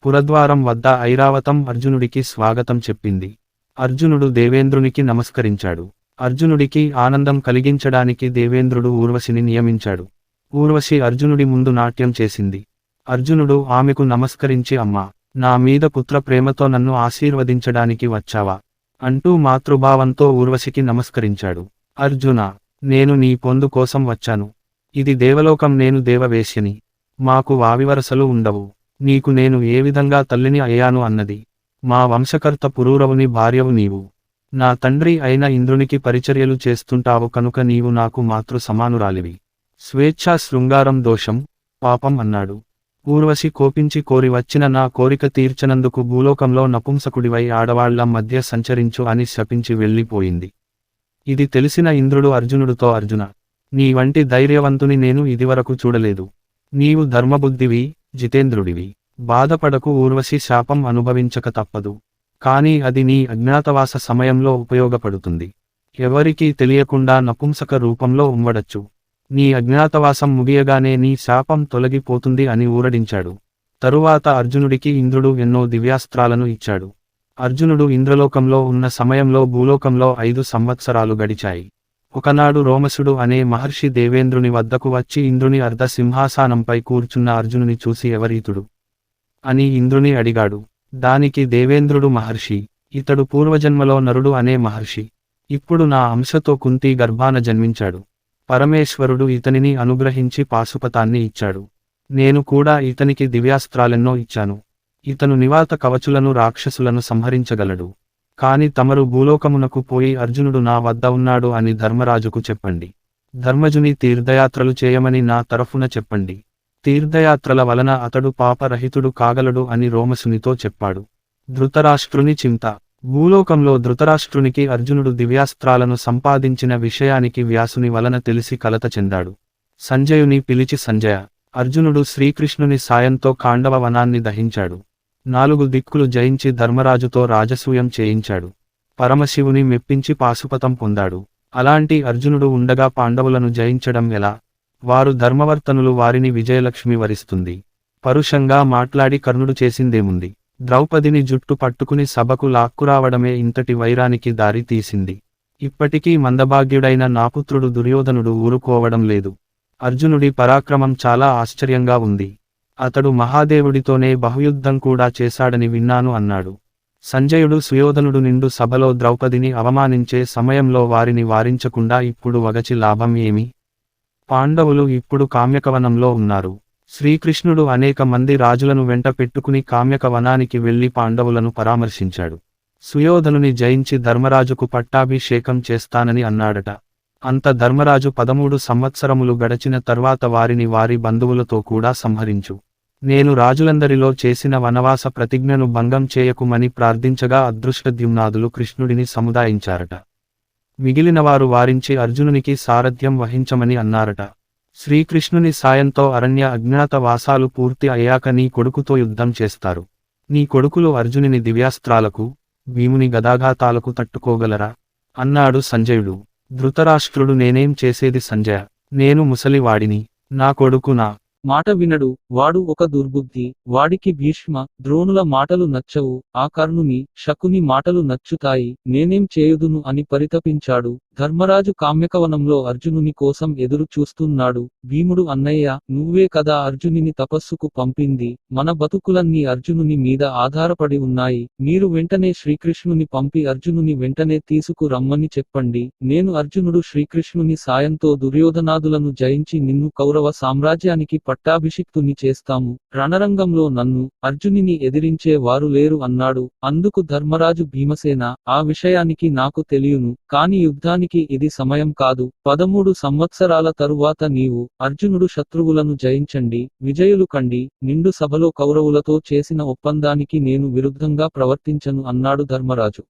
[SPEAKER 1] పురద్వారం వద్ద ఐరావతం అర్జునుడికి స్వాగతం చెప్పింది. అర్జునుడు దేవేంద్రునికి నమస్కరించాడు. అర్జునుడికి ఆనందం కలిగించడానికి దేవేంద్రుడు ఊర్వశిని నియమించాడు. ఊర్వశి అర్జునుడి ముందు నాట్యం చేసింది. అర్జునుడు ఆమెకు నమస్కరించి, అమ్మా, నా మీద పుత్ర ప్రేమతో నన్ను ఆశీర్వదించడానికి వచ్చావా అంటూ మాతృభావంతో ఊర్వశికి నమస్కరించాడు. అర్జున, నేను నీ పొందు కోసం వచ్చాను. ఇది దేవలోకం, నేను దేవవేశ్యని. మాకు వావివరసలు ఉండవు. నీకు నేను ఏ విధంగా తల్లిని అయ్యాను అన్నది. మా వంశకర్త పురూరవుని భార్యవు నీవు. నా తండ్రి అయిన ఇంద్రునికి పరిచర్యలు చేస్తుంటావు కనుక నీవు నాకు మాతృ సమానురాలివి. స్వేచ్ఛా శృంగారం దోషం, పాపం అన్నాడు. ఊర్వశి కోపించి కోరి వచ్చిన నా కోరిక తీర్చనందుకు భూలోకంలో నపుంసకుడివై ఆడవాళ్ల మధ్య సంచరించు అని శపించి వెళ్ళిపోయింది. ఇది తెలిసిన ఇంద్రుడు అర్జునుడితో, అర్జున, నీ వంటి ధైర్యవంతుని నేను ఇదివరకు చూడలేదు. నీవు ధర్మబుద్ధివి, జితేంద్రుడివి. బాధపడకు, ఊర్వశి శాపం అనుభవించక తప్పదు. కానీ అది నీ అజ్ఞాతవాస సమయంలో ఉపయోగపడుతుంది. ఎవరికీ తెలియకుండా నపుంసక రూపంలో ఉమ్మడచ్చు. నీ అజ్ఞాతవాసం ముగియగానే నీ శాపం తొలగిపోతుంది అని ఊరడించాడు. తరువాత అర్జునుడికి ఇంద్రుడు ఎన్నో దివ్యాస్త్రాలను ఇచ్చాడు. అర్జునుడు ఇంద్రలోకంలో ఉన్న సమయంలో భూలోకంలో 5 సంవత్సరాలు గడిచాయి. ఒకనాడు రోమసుడు అనే మహర్షి దేవేంద్రుని వద్దకు వచ్చి ఇంద్రుని అర్ధ సింహాసనంపై కూర్చున్న అర్జునుని చూసి, ఎవరీతుడు అని ఇంద్రుని అడిగాడు. దానికి దేవేంద్రుడు, మహర్షి, ఇతడు పూర్వజన్మలో నరుడు అనే మహర్షి. ఇప్పుడు నా అంశతో కుంతి గర్భాన జన్మించాడు. పరమేశ్వరుడు ఇతనిని అనుగ్రహించి పాశుపతాన్ని ఇచ్చాడు. నేను కూడా ఇతనికి దివ్యాస్త్రాలెన్నో ఇచ్చాను. ఇతను నివాత కవచులను, రాక్షసులను సంహరించగలడు. కాని తమరు భూలోకమునకు పోయి అర్జునుడు నా వద్ద ఉన్నాడు అని ధర్మరాజుకు చెప్పండి. ధర్మజుని తీర్థయాత్రలు చేయమని నా తరఫున చెప్పండి. తీర్థయాత్రల వలన అతడు పాపరహితుడు కాగలడు అని రోమసునితో చెప్పాడు. ధృతరాష్ట్రుని చింత. భూలోకంలో ధృతరాష్ట్రునికి అర్జునుడు దివ్యాస్త్రాలను సంపాదించిన విషయానికి వ్యాసుని వలన తెలిసి కలత చెందాడు. సంజయుని పిలిచి, సంజయ, అర్జునుడు శ్రీకృష్ణుని సాయంతో ఖాండవ వనాన్ని దహించాడు. 4 దిక్కులు జయించి ధర్మరాజుతో రాజసూయం చేయించాడు. పరమశివుని మెప్పించి పాశుపతం పొందాడు. అలాంటి అర్జునుడు ఉండగా పాండవులను జయించడం ఎలా? వారు ధర్మవర్తనులు, వారిని విజయలక్ష్మి వరిస్తుంది. పరుషంగా మాట్లాడి కర్ణుడు చేసిందేముంది? ద్రౌపదిని జుట్టు పట్టుకుని సభకు లాక్కురావడమే ఇంతటి వైరానికి దారి తీసింది. ఇప్పటికీ మందభాగ్యుడైన నాపుత్రుడు దుర్యోధనుడు ఊరుకోవడం లేదు. అర్జునుడి పరాక్రమం చాలా ఆశ్చర్యంగా ఉంది. అతడు మహాదేవుడితోనే బహుయుద్ధం కూడా చేశాడని విన్నాను అన్నాడు. సంజయుడు సుయోధనుడు నిండు సభలో ద్రౌపదిని అవమానించే సమయంలో వారిని వారించకుండా ఇప్పుడు వగచి లాభం ఏమి? పాండవులు ఇప్పుడు కామ్యకవనంలో ఉన్నారు. శ్రీకృష్ణుడు అనేక మంది రాజులను వెంట పెట్టుకుని కామ్యకవనానికి వెళ్లి పాండవులను పరామర్శించాడు. సుయోధనుని జయించి ధర్మరాజుకు పట్టాభిషేకం చేస్తానని అన్నాడట. అంత ధర్మరాజు 13 సంవత్సరములు గడచిన తర్వాత వారిని వారి బంధువులతో కూడా సంహరించు. నేను రాజులందరిలో చేసిన వనవాస ప్రతిజ్ఞను భంగం చేయకుమని ప్రార్థించగా అదృష్టద్యుమ్నాదులు కృష్ణుడిని సముదాయించారట. మిగిలినవారు వారించి అర్జునునికి సారథ్యం వహించమని అన్నారట. శ్రీకృష్ణుని సాయంతో అరణ్య అజ్ఞాత వాసాలు పూర్తి అయ్యాక నీ కొడుకుతో యుద్ధం చేస్తారు. నీ కొడుకులు అర్జునుని దివ్యాస్త్రాలకు, భీముని గదాఘాతాలకు తట్టుకోగలరా? అన్నాడు సంజయుడు. ధృతరాష్ట్రుడు నేనేం చేసేది సంజయ? నేను ముసలివాడిని. నా కొడుకు నా
[SPEAKER 2] మాట వినడు. వాడు ఒక దుర్బుద్ధి. వాడికి భీష్మ, ద్రోణుల మాటలు నచ్చవు. ఆ కర్ణుని, శకుని మాటలు నచ్చుతాయి. నేనేం చేయుదును అని పరితపించాడు. ధర్మరాజు కామ్యకవనంలో అర్జునుని కోసం ఎదురు చూస్తున్నాడు. భీముడు అన్నయ్య, నువ్వే కదా అర్జునిని తపస్సుకు పంపింది. మన బతుకులన్నీ అర్జునుని మీద ఆధారపడి ఉన్నాయి. మీరు వెంటనే శ్రీకృష్ణుని పంపి అర్జునుని వెంటనే తీసుకు రమ్మని చెప్పండి. నేను అర్జునుడు శ్రీకృష్ణుని సాయంతో దుర్యోధనాదులను జయించి నిన్ను కౌరవ సామ్రాజ్యానికి పట్టాభిషిక్తుని చేస్తాము. రణరంగంలో నన్ను, అర్జునిని ఎదిరించే వారు లేరు అన్నాడు. అందుకు ధర్మరాజు భీమసేన, ఆ విషయానికి నాకు తెలియను. కాని యుద్ధానికి ఇది సమయం కాదు. 13 సంవత్సరాల తరువాత నీవు, అర్జునుడు శత్రువులను జయించండి, విజయులు కండి. నిండు సభలో కౌరవులతో చేసిన ఒప్పందానికి నేను విరుద్ధంగా ప్రవర్తించను అన్నాడు ధర్మరాజు.